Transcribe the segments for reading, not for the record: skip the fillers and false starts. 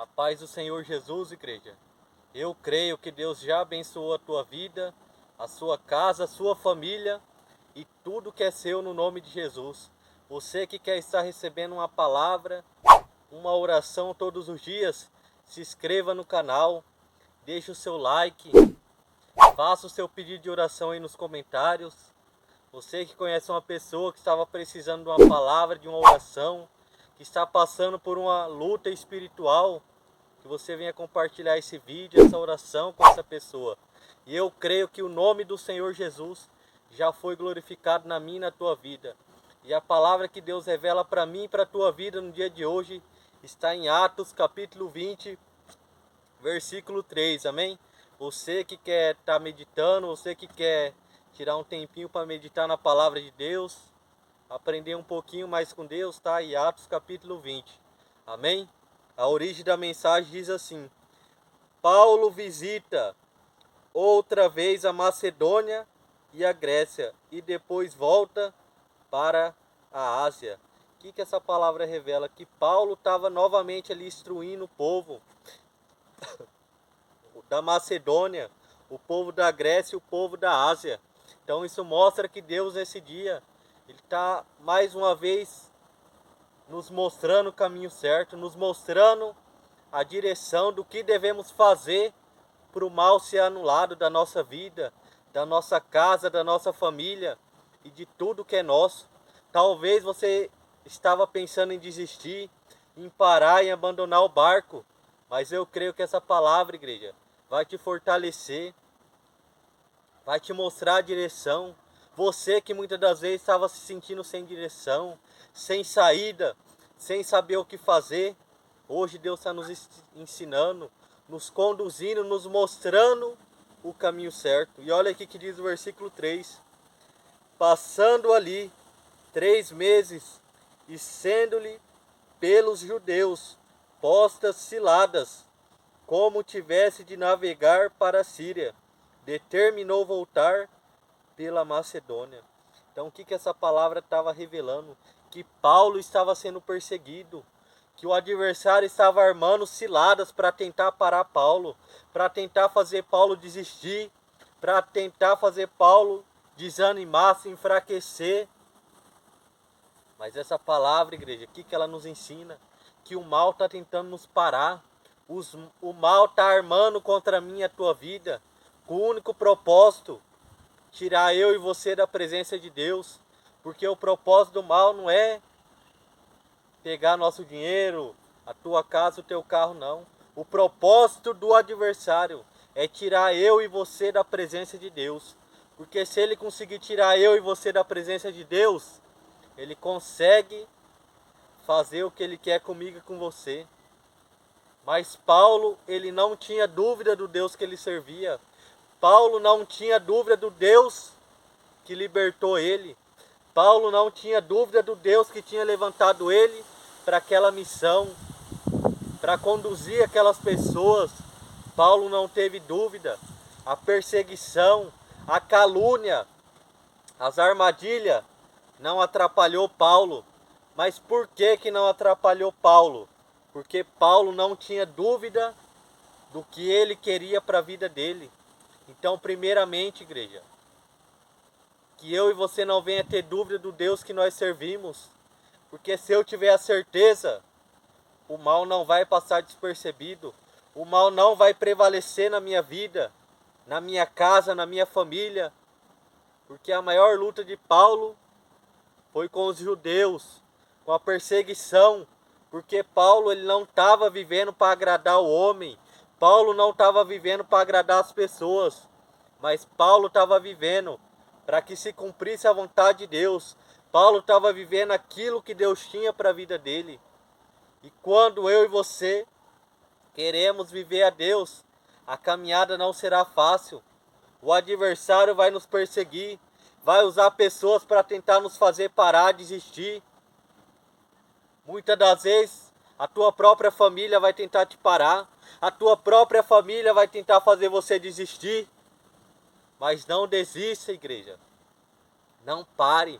A paz do Senhor Jesus, igreja. Eu creio que Deus já abençoou a tua vida, a sua casa, a sua família e tudo que é seu no nome de Jesus. Você que quer estar recebendo uma palavra, uma oração todos os dias, se inscreva no canal, deixe o seu like, faça o seu pedido de oração aí nos comentários. Você que conhece uma pessoa que estava precisando de uma palavra, de uma oração, que está passando por uma luta espiritual, que você venha compartilhar esse vídeo, essa oração com essa pessoa. E eu creio que o nome do Senhor Jesus já foi glorificado na minha e na tua vida. E a palavra que Deus revela para mim e para a tua vida no dia de hoje está em Atos capítulo 20, versículo 3, amém? Você que quer estar meditando, você que quer tirar um tempinho para meditar na palavra de Deus, aprender um pouquinho mais com Deus, tá? Em Atos capítulo 20, amém? A origem da mensagem diz assim: Paulo visita outra vez a Macedônia e a Grécia e depois volta para a Ásia. O que essa palavra revela? Que Paulo estava novamente ali instruindo o povo da Macedônia, o povo da Grécia e o povo da Ásia. Então isso mostra que Deus nesse dia, Ele está mais uma vez nos mostrando o caminho certo, nos mostrando a direção do que devemos fazer para o mal ser anulado da nossa vida, da nossa casa, da nossa família e de tudo que é nosso. Talvez você estava pensando em desistir, em parar, em abandonar o barco, mas eu creio que essa palavra, igreja, vai te fortalecer, vai te mostrar a direção. Você que muitas das vezes estava se sentindo sem direção, sem saída, sem saber o que fazer, hoje Deus está nos ensinando, nos conduzindo, nos mostrando o caminho certo. E olha aqui que diz o versículo 3. Passando ali 3 meses e sendo-lhe pelos judeus postas ciladas, como tivesse de navegar para a Síria, determinou voltar pela Macedônia. Então o que essa palavra estava revelando? Que Paulo estava sendo perseguido, que o adversário estava armando ciladas para tentar parar Paulo, para tentar fazer Paulo desistir, para tentar fazer Paulo desanimar, se enfraquecer. Mas essa palavra, igreja, o que ela nos ensina? Que o mal está tentando nos parar, o mal está armando contra mim e a tua vida, com o único propósito, tirar eu e você da presença de Deus, porque o propósito do mal não é pegar nosso dinheiro, a tua casa, o teu carro, não. O propósito do adversário é tirar eu e você da presença de Deus. Porque se ele conseguir tirar eu e você da presença de Deus, ele consegue fazer o que ele quer comigo e com você. Mas Paulo, ele não tinha dúvida do Deus que ele servia. Paulo não tinha dúvida do Deus que libertou ele. Paulo não tinha dúvida do Deus que tinha levantado ele para aquela missão, para conduzir aquelas pessoas. Paulo não teve dúvida. A perseguição, a calúnia, as armadilhas não atrapalhou Paulo. Mas por que não atrapalhou Paulo? Porque Paulo não tinha dúvida do que ele queria para a vida dele. Então, primeiramente, igreja, que eu e você não venha ter dúvida do Deus que nós servimos. Porque se eu tiver a certeza, o mal não vai passar despercebido. O mal não vai prevalecer na minha vida, na minha casa, na minha família. Porque a maior luta de Paulo foi com os judeus, com a perseguição. Porque Paulo ele não estava vivendo para agradar o homem. Paulo não estava vivendo para agradar as pessoas. Mas Paulo estava vivendo para que se cumprisse a vontade de Deus. Paulo estava vivendo aquilo que Deus tinha para a vida dele. E quando eu e você queremos viver a Deus, a caminhada não será fácil. O adversário vai nos perseguir, vai usar pessoas para tentar nos fazer parar, desistir. Muitas das vezes, a tua própria família vai tentar te parar, a tua própria família vai tentar fazer você desistir. Mas não desista, igreja. Não pare.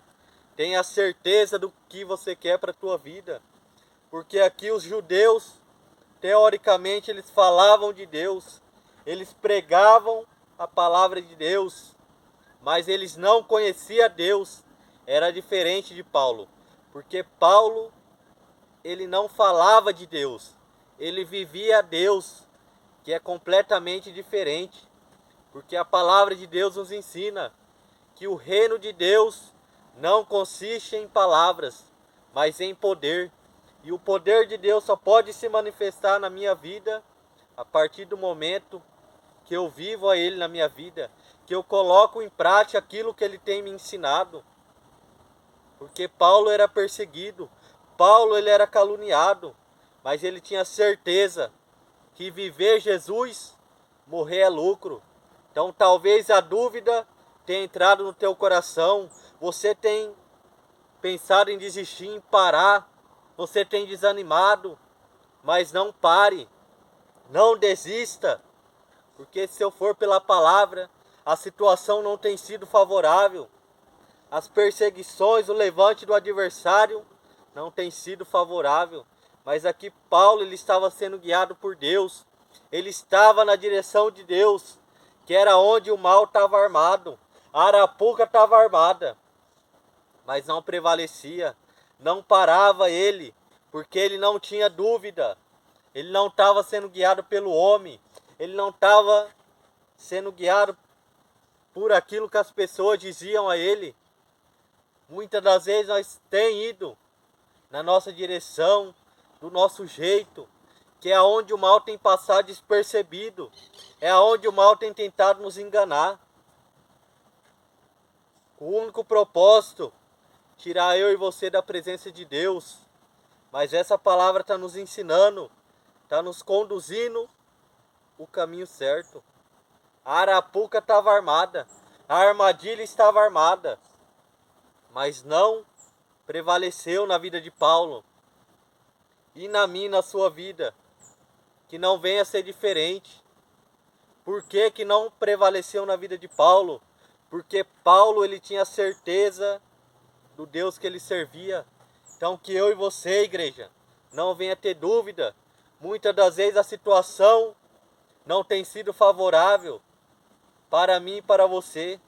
Tenha certeza do que você quer para a tua vida. Porque aqui os judeus teoricamente eles falavam de Deus, eles pregavam a palavra de Deus, mas eles não conheciam Deus. Era diferente de Paulo, porque Paulo, ele não falava de Deus, ele vivia Deus, que é completamente diferente, porque a palavra de Deus nos ensina que o reino de Deus não consiste em palavras, mas em poder. E o poder de Deus só pode se manifestar na minha vida a partir do momento que eu vivo a Ele na minha vida, que eu coloco em prática aquilo que Ele tem me ensinado. Porque Paulo era perseguido, Paulo ele era caluniado, mas ele tinha certeza que viver Jesus, morrer é lucro. Então talvez a dúvida tenha entrado no teu coração, você tem pensado em desistir, em parar, você tem desanimado, mas não pare, não desista, porque se eu for pela palavra, a situação não tem sido favorável. As perseguições, o levante do adversário não tem sido favorável. Mas aqui Paulo ele estava sendo guiado por Deus. Ele estava na direção de Deus, que era onde o mal estava armado. A arapuca estava armada, mas não prevalecia. Não parava ele, porque ele não tinha dúvida. Ele não estava sendo guiado pelo homem. Ele não estava sendo guiado por aquilo que as pessoas diziam a ele. Muitas das vezes nós temos ido na nossa direção, do nosso jeito, que é onde o mal tem passado despercebido, é onde o mal tem tentado nos enganar. O único propósito, tirar eu e você da presença de Deus. Mas essa palavra está nos ensinando, está nos conduzindo o caminho certo. A arapuca estava armada, a armadilha estava armada, mas não prevaleceu na vida de Paulo. E na minha, na sua vida, que não venha a ser diferente. Por que que não prevaleceu na vida de Paulo? Porque Paulo ele tinha certeza do Deus que ele servia. Então que eu e você, igreja, não venha ter dúvida. Muitas das vezes a situação não tem sido favorável para mim e para você.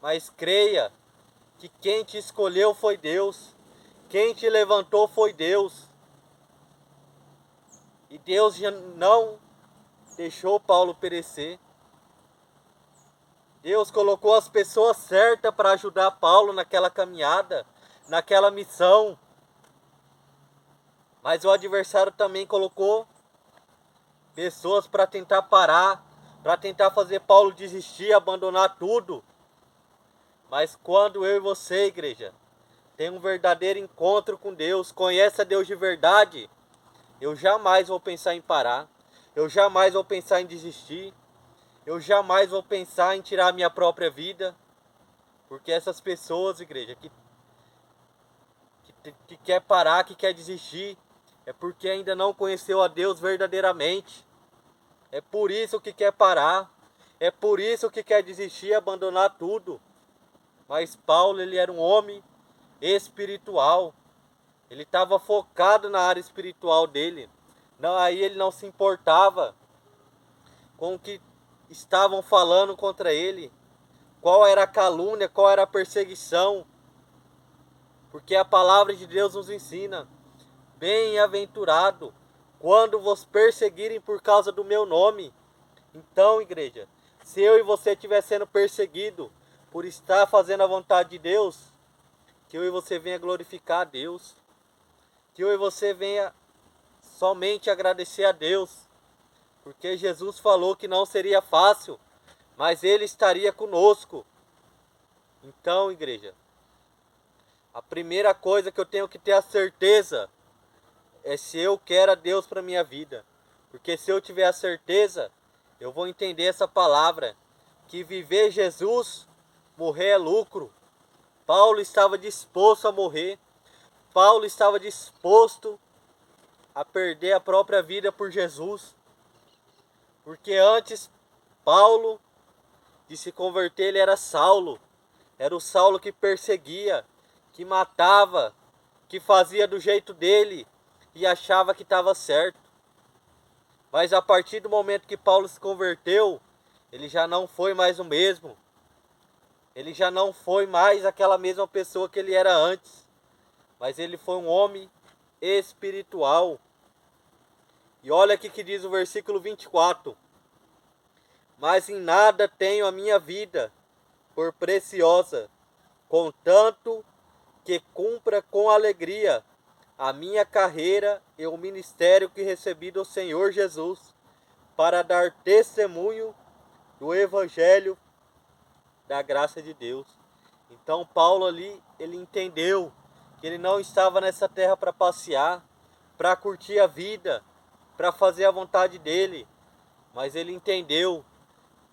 Mas creia que quem te escolheu foi Deus, quem te levantou foi Deus. E Deus já não deixou Paulo perecer. Deus colocou as pessoas certas para ajudar Paulo naquela caminhada, naquela missão. Mas o adversário também colocou pessoas para tentar parar, para tentar fazer Paulo desistir, abandonar tudo. Mas quando eu e você, igreja, tem um verdadeiro encontro com Deus, conhece a Deus de verdade, eu jamais vou pensar em parar, eu jamais vou pensar em desistir, eu jamais vou pensar em tirar a minha própria vida, porque essas pessoas, igreja, que quer parar, que quer desistir, é porque ainda não conheceu a Deus verdadeiramente. É por isso que quer parar, é por isso que quer desistir, abandonar tudo. Mas Paulo, ele era um homem espiritual. Ele estava focado na área espiritual dele. Não, aí ele não se importava com o que estavam falando contra ele. Qual era a calúnia, qual era a perseguição. Porque a palavra de Deus nos ensina: bem-aventurado quando vos perseguirem por causa do meu nome. Então, igreja, se eu e você estiver sendo perseguido por estar fazendo a vontade de Deus, que eu e você venha glorificar a Deus, que eu e você venha somente agradecer a Deus, porque Jesus falou que não seria fácil, mas Ele estaria conosco. Então, igreja, a primeira coisa que eu tenho que ter a certeza é se eu quero a Deus para minha vida, porque se eu tiver a certeza, eu vou entender essa palavra, que viver Jesus, morrer é lucro. Paulo estava disposto a morrer. Paulo estava disposto a perder a própria vida por Jesus. Porque antes, Paulo, de se converter, ele era Saulo. Era o Saulo que perseguia, que matava, que fazia do jeito dele e achava que estava certo. Mas a partir do momento que Paulo se converteu, ele já não foi mais o mesmo. Ele já não foi mais aquela mesma pessoa que ele era antes. Mas ele foi um homem espiritual. E olha aqui que diz o versículo 24. Mas em nada tenho a minha vida por preciosa, contanto que cumpra com alegria a minha carreira e o ministério que recebi do Senhor Jesus, para dar testemunho do Evangelho da graça de Deus. Então Paulo ali, ele entendeu que ele não estava nessa terra para passear, para curtir a vida, para fazer a vontade dele, mas ele entendeu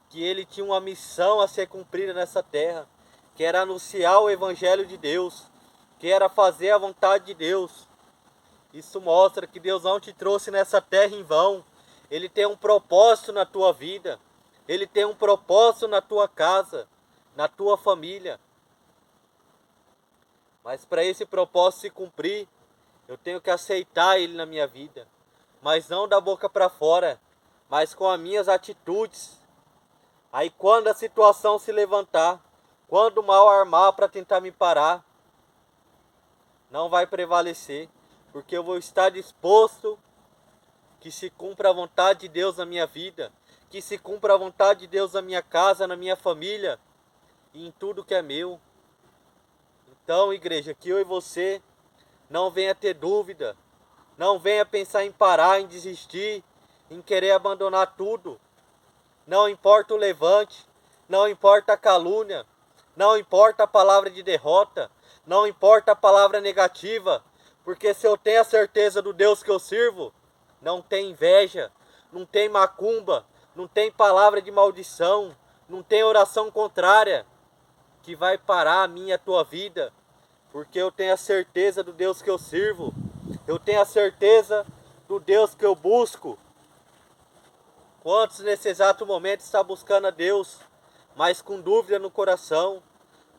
que ele tinha uma missão a ser cumprida nessa terra, que era anunciar o Evangelho de Deus, que era fazer a vontade de Deus. Isso mostra que Deus não te trouxe nessa terra em vão. Ele tem um propósito na tua vida. Ele tem um propósito na tua casa, na tua família. Mas para esse propósito se cumprir, eu tenho que aceitar Ele na minha vida. Mas não da boca para fora, mas com as minhas atitudes. Aí quando a situação se levantar, quando o mal armar para tentar me parar, não vai prevalecer, porque eu vou estar disposto que se cumpra a vontade de Deus na minha vida, que se cumpra a vontade de Deus na minha casa, na minha família e em tudo que é meu. Então, igreja, que eu e você não venha ter dúvida, não venha pensar em parar, em desistir, em querer abandonar tudo. Não importa o levante, não importa a calúnia, não importa a palavra de derrota, não importa a palavra negativa, porque se eu tenho a certeza do Deus que eu sirvo, não tem inveja, não tem macumba, não tem palavra de maldição, não tem oração contrária que vai parar a minha e a tua vida, porque eu tenho a certeza do Deus que eu sirvo, eu tenho a certeza do Deus que eu busco. Quantos nesse exato momento está buscando a Deus, mas com dúvida no coração?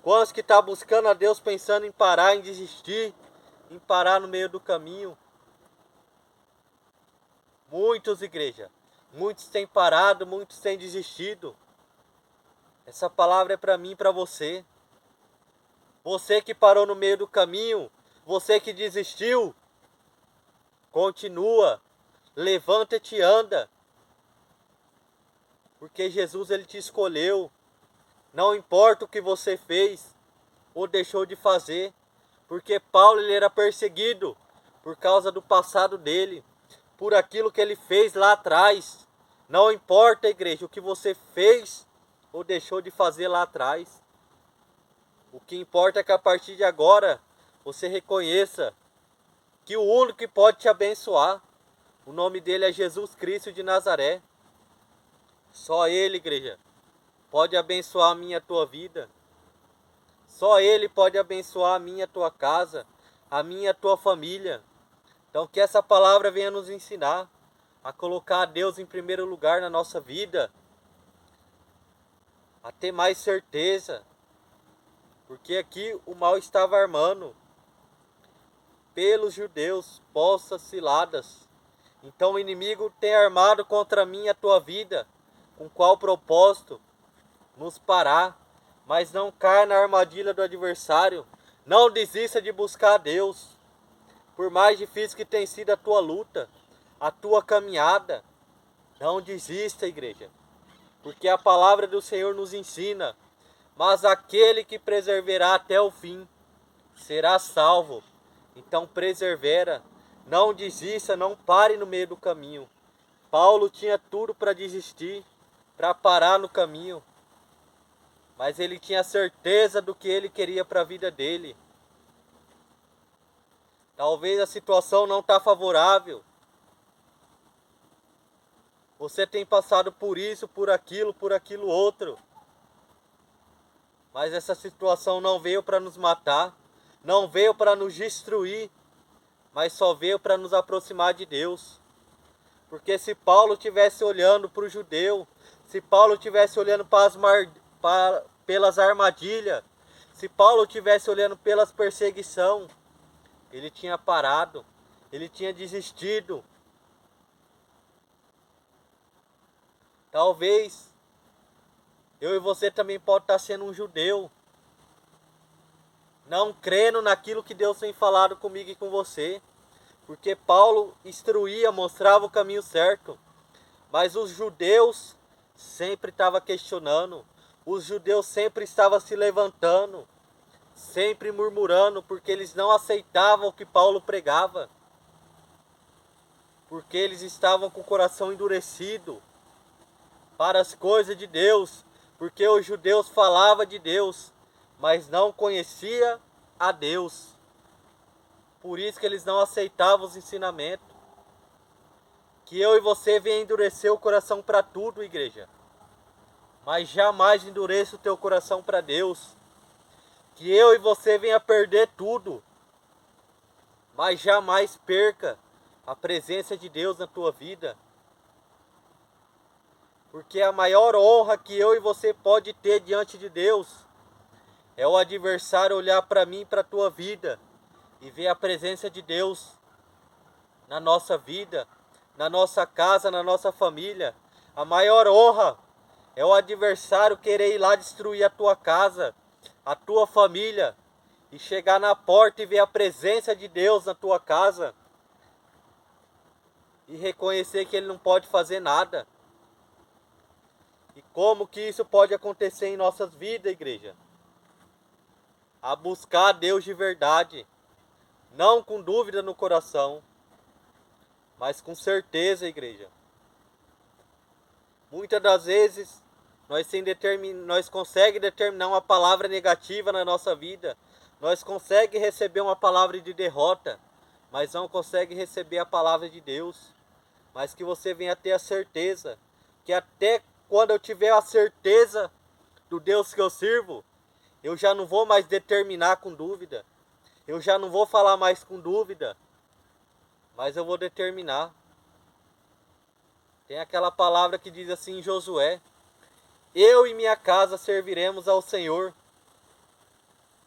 Quantos que está buscando a Deus pensando em parar, em desistir, em parar no meio do caminho? Muitos, igreja. Muitos têm parado, muitos têm desistido. Essa palavra é para mim e para você. Você que parou no meio do caminho, você que desistiu, continua, levanta-te e anda. Porque Jesus ele te escolheu. Não importa o que você fez ou deixou de fazer, porque Paulo ele era perseguido por causa do passado dele, por aquilo que ele fez lá atrás. Não importa, igreja, o que você fez ou deixou de fazer lá atrás. O que importa é que a partir de agora você reconheça que o único que pode te abençoar, o nome dele é Jesus Cristo de Nazaré. Só Ele, igreja, pode abençoar a minha e a tua vida. Só Ele pode abençoar a minha e a tua casa, a minha e a tua família. Então que essa palavra venha nos ensinar a colocar a Deus em primeiro lugar na nossa vida, a ter mais certeza, porque aqui o mal estava armando pelos judeus postas ciladas. Então o inimigo tem armado contra mim e a tua vida, com qual propósito? Nos parar, mas não caia na armadilha do adversário. Não desista de buscar a Deus, por mais difícil que tenha sido a tua luta, a tua caminhada. Não desista, igreja, porque a palavra do Senhor nos ensina: mas aquele que perseverar até o fim será salvo. Então persevera, não desista, não pare no meio do caminho. Paulo tinha tudo para desistir, para parar no caminho, mas ele tinha certeza do que ele queria para a vida dele. Talvez a situação não está favorável. Você tem passado por isso, por aquilo outro. Mas essa situação não veio para nos matar, não veio para nos destruir, mas só veio para nos aproximar de Deus. Porque se Paulo estivesse olhando para o judeu, se Paulo estivesse olhando pelas armadilhas, se Paulo estivesse olhando pelas perseguições, ele tinha parado, ele tinha desistido. Talvez eu e você também pode estar sendo um judeu, não crendo naquilo que Deus tem falado comigo e com você. Porque Paulo instruía, mostrava o caminho certo. Mas os judeus sempre estavam questionando. Os judeus sempre estavam se levantando, sempre murmurando, porque eles não aceitavam o que Paulo pregava. Porque eles estavam com o coração endurecido para as coisas de Deus. Porque os judeus falavam de Deus, mas não conhecia a Deus. Por isso que eles não aceitavam os ensinamentos. Que eu e você venha endurecer o coração para tudo, igreja. Mas jamais endureça o teu coração para Deus. Que eu e você venha perder tudo. Mas jamais perca a presença de Deus na tua vida. Porque a maior honra que eu e você pode ter diante de Deus é o adversário olhar para mim e para a tua vida e ver a presença de Deus na nossa vida, na nossa casa, na nossa família. A maior honra é o adversário querer ir lá destruir a tua casa, a tua família, e chegar na porta e ver a presença de Deus na tua casa e reconhecer que ele não pode fazer nada. E como que isso pode acontecer em nossas vidas, igreja? A buscar a Deus de verdade, não com dúvida no coração, mas com certeza, igreja. Muitas das vezes nós conseguimos determinar uma palavra negativa na nossa vida. Nós conseguimos receber uma palavra de derrota, mas não conseguimos receber a palavra de Deus. Mas que você venha ter a certeza que até quando eu tiver a certeza do Deus que eu sirvo, eu já não vou mais determinar com dúvida. Eu já não vou falar mais com dúvida, mas eu vou determinar. Tem aquela palavra que diz assim em Josué: eu e minha casa serviremos ao Senhor.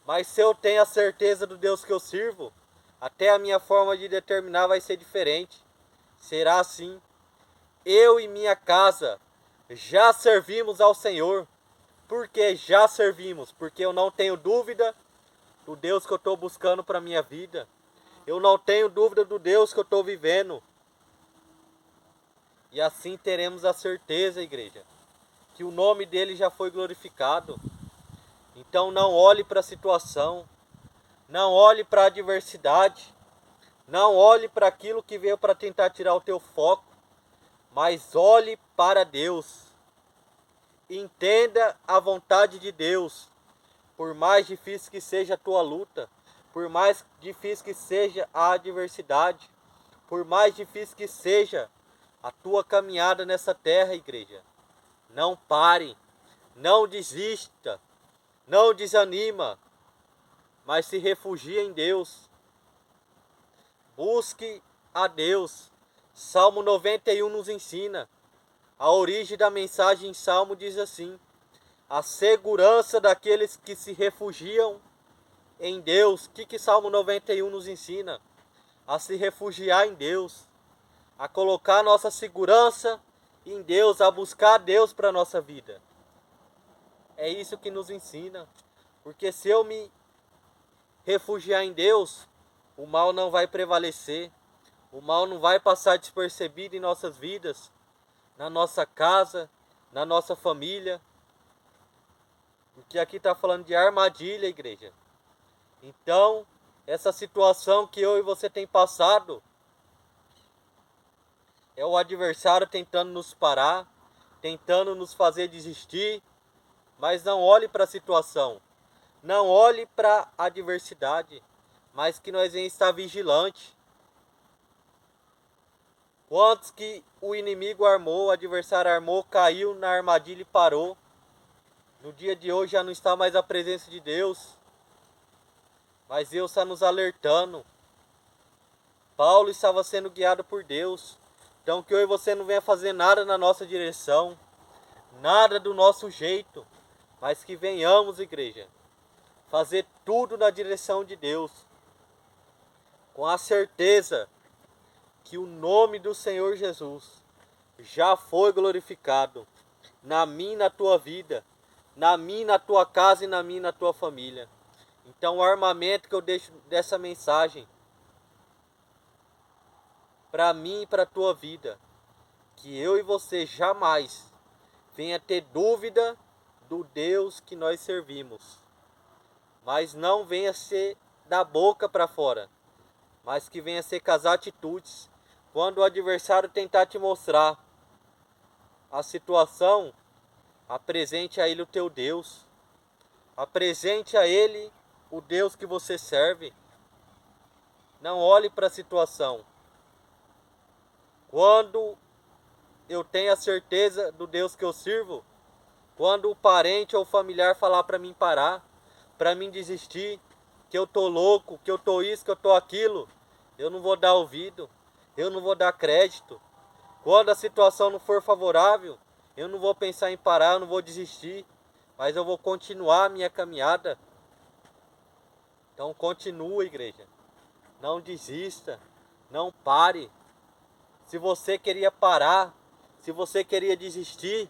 Mas se eu tenho a certeza do Deus que eu sirvo, até a minha forma de determinar vai ser diferente. Será assim: eu e minha casa já servimos ao Senhor. Por que já servimos? Porque eu não tenho dúvida do Deus que eu estou buscando para a minha vida. Eu não tenho dúvida do Deus que eu estou vivendo. E assim teremos a certeza, igreja, que o nome dele já foi glorificado. Então não olhe para a situação, não olhe para a adversidade, não olhe para aquilo que veio para tentar tirar o teu foco, mas olhe para Deus. Entenda a vontade de Deus. Por mais difícil que seja a tua luta, por mais difícil que seja a adversidade, por mais difícil que seja a tua caminhada nessa terra, igreja, não pare, não desista, não desanima, mas se refugia em Deus. Busque a Deus. Salmo 91 nos ensina. A origem da mensagem em Salmo diz assim: a segurança daqueles que se refugiam em Deus. O que Salmo 91 nos ensina? A se refugiar em Deus, a colocar nossa segurança em Deus, a buscar Deus para a nossa vida. É isso que nos ensina. Porque se eu me refugiar em Deus, o mal não vai prevalecer. O mal não vai passar despercebido em nossas vidas, na nossa casa, na nossa família. Porque aqui está falando de armadilha, igreja. Então, essa situação que eu e você tem passado é o adversário tentando nos parar, tentando nos fazer desistir. Mas não olhe para a situação, não olhe para a adversidade, mas que nós venhamos estar vigilantes. Quantos que o inimigo armou, o adversário armou, caiu na armadilha e parou. No dia de hoje já não está mais a presença de Deus, mas Deus está nos alertando. Paulo estava sendo guiado por Deus. Então que eu e você não venha fazer nada na nossa direção, nada do nosso jeito, mas que venhamos, igreja, fazer tudo na direção de Deus, com a certeza que o nome do Senhor Jesus já foi glorificado. na minha e na tua vida, na minha e na tua casa e na minha e na tua família. Então o armamento que eu deixo dessa mensagem para mim e para a tua vida, que eu e você jamais venha ter dúvida do Deus que nós servimos, mas não venha ser da boca para fora, mas que venha ser com as atitudes. Quando o adversário tentar te mostrar a situação, apresente a ele o teu Deus, apresente a ele o Deus que você serve. Não olhe para a situação. Quando eu tenho a certeza do Deus que eu sirvo, quando o parente ou o familiar falar para mim parar, para mim desistir, que eu tô louco, que eu tô isso, que eu tô aquilo, eu não vou dar ouvido, eu não vou dar crédito. Quando a situação não for favorável, eu não vou pensar em parar, eu não vou desistir, mas eu vou continuar a minha caminhada. Então continua, igreja. Não desista, não pare. Se você queria parar, se você queria desistir,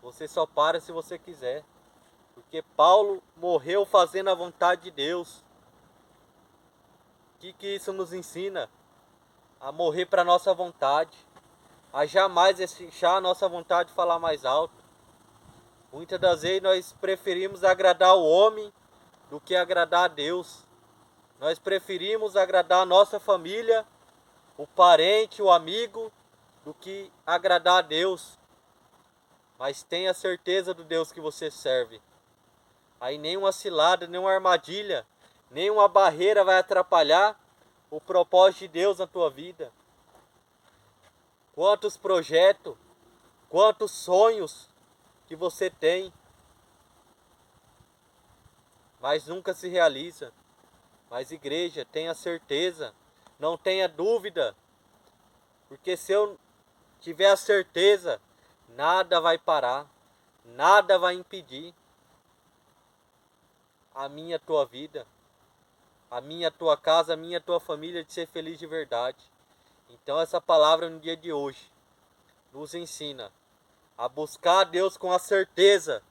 você só para se você quiser. Porque Paulo morreu fazendo a vontade de Deus. O que isso nos ensina? A morrer para a nossa vontade. A jamais deixar a nossa vontade falar mais alto. Muitas das vezes nós preferimos agradar o homem do que agradar a Deus. Nós preferimos agradar a nossa família, o parente, o amigo, do que agradar a Deus. Mas tenha certeza do Deus que você serve. Aí nenhuma cilada, nenhuma armadilha, nenhuma barreira vai atrapalhar o propósito de Deus na tua vida. Quantos projetos, quantos sonhos que você tem, mas nunca se realiza. Mas igreja, tenha certeza, não tenha dúvida, porque se eu tiver a certeza, nada vai parar, nada vai impedir a minha, a tua vida, a minha, a tua casa, a minha, a tua família de ser feliz de verdade. Então essa palavra no dia de hoje nos ensina a buscar a Deus com a certeza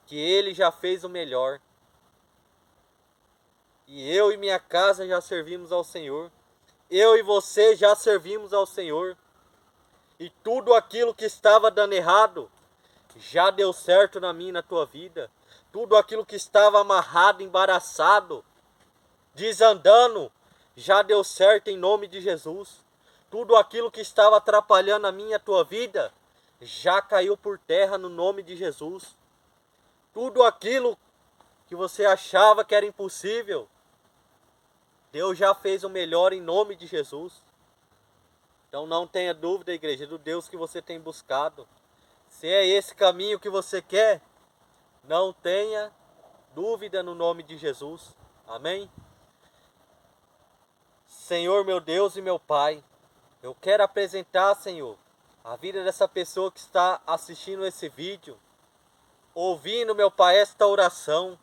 que Ele já fez o melhor. E eu e minha casa já servimos ao Senhor. Eu e você já servimos ao Senhor. E tudo aquilo que estava dando errado já deu certo na minha e na tua vida. Tudo aquilo que estava amarrado, embaraçado, desandando, já deu certo em nome de Jesus. Tudo aquilo que estava atrapalhando a minha e a tua vida já caiu por terra no nome de Jesus. Tudo aquilo que você achava que era impossível, Deus já fez o melhor em nome de Jesus. Então não tenha dúvida, igreja, do Deus que você tem buscado. Se é esse caminho que você quer, não tenha dúvida no nome de Jesus. Amém? Senhor, meu Deus e meu Pai, eu quero apresentar, Senhor, a vida dessa pessoa que está assistindo esse vídeo, ouvindo, meu Pai, esta oração,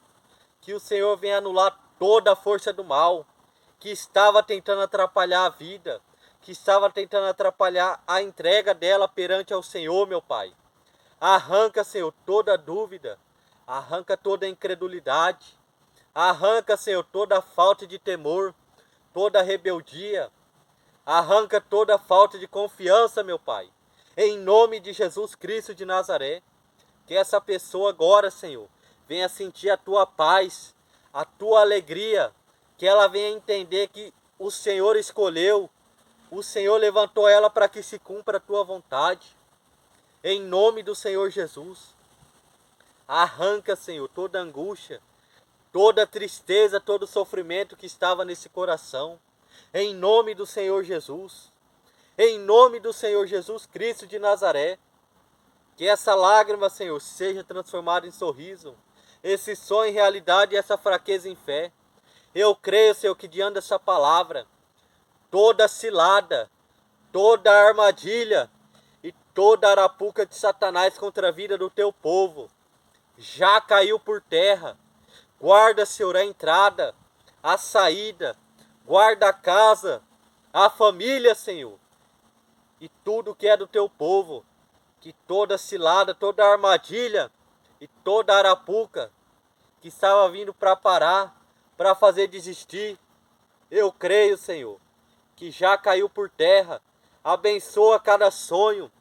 que o Senhor venha anular toda a força do mal, que estava tentando atrapalhar a vida, que estava tentando atrapalhar a entrega dela perante ao Senhor, meu Pai. Arranca, Senhor, toda dúvida, arranca toda incredulidade, arranca, Senhor, toda falta de temor, toda rebeldia, arranca toda falta de confiança, meu Pai. Em nome de Jesus Cristo de Nazaré, que essa pessoa agora, Senhor, venha sentir a tua paz, a tua alegria, que ela venha entender que o Senhor escolheu, o Senhor levantou ela para que se cumpra a tua vontade. Em nome do Senhor Jesus, arranca, Senhor, toda angústia, toda tristeza, todo sofrimento que estava nesse coração. Em nome do Senhor Jesus, em nome do Senhor Jesus Cristo de Nazaré, que essa lágrima, Senhor, seja transformada em sorriso, esse sonho em realidade e essa fraqueza em fé. Eu creio, Senhor, que diante dessa palavra, toda cilada, toda armadilha e toda arapuca de Satanás contra a vida do teu povo já caiu por terra. Guarda, Senhor, a entrada, a saída, guarda a casa, a família, Senhor, e tudo que é do teu povo. que toda cilada, toda armadilha e toda arapuca que estava vindo para parar, para fazer desistir, eu creio, Senhor, que já caiu por terra. Abençoa cada sonho,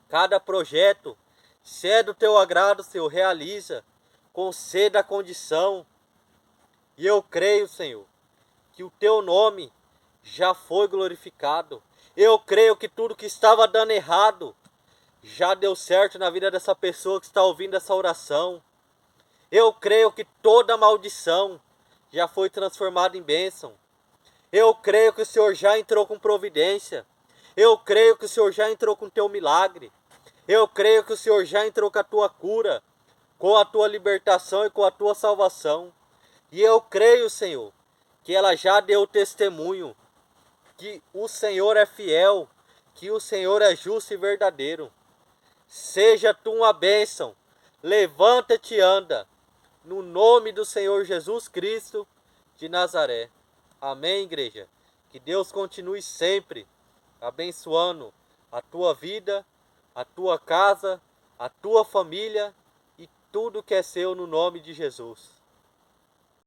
cada projeto. Se é do teu agrado, Senhor, realiza. Conceda a condição. E eu creio, Senhor, que o teu nome já foi glorificado. Eu creio que tudo que estava dando errado já deu certo na vida dessa pessoa que está ouvindo essa oração. Eu creio que toda maldição já foi transformada em bênção. Eu creio que o Senhor já entrou com providência. Eu creio que o Senhor já entrou com o teu milagre. Eu creio que o Senhor já entrou com a tua cura, com a tua libertação e com a tua salvação. E eu creio, Senhor, que ela já deu testemunho, que o Senhor é fiel, que o Senhor é justo e verdadeiro. Seja tu uma bênção. Levanta-te e anda. No nome do Senhor Jesus Cristo de Nazaré. Amém, igreja? Que Deus continue sempre abençoando a tua vida, a tua casa, a tua família e tudo que é seu no nome de Jesus.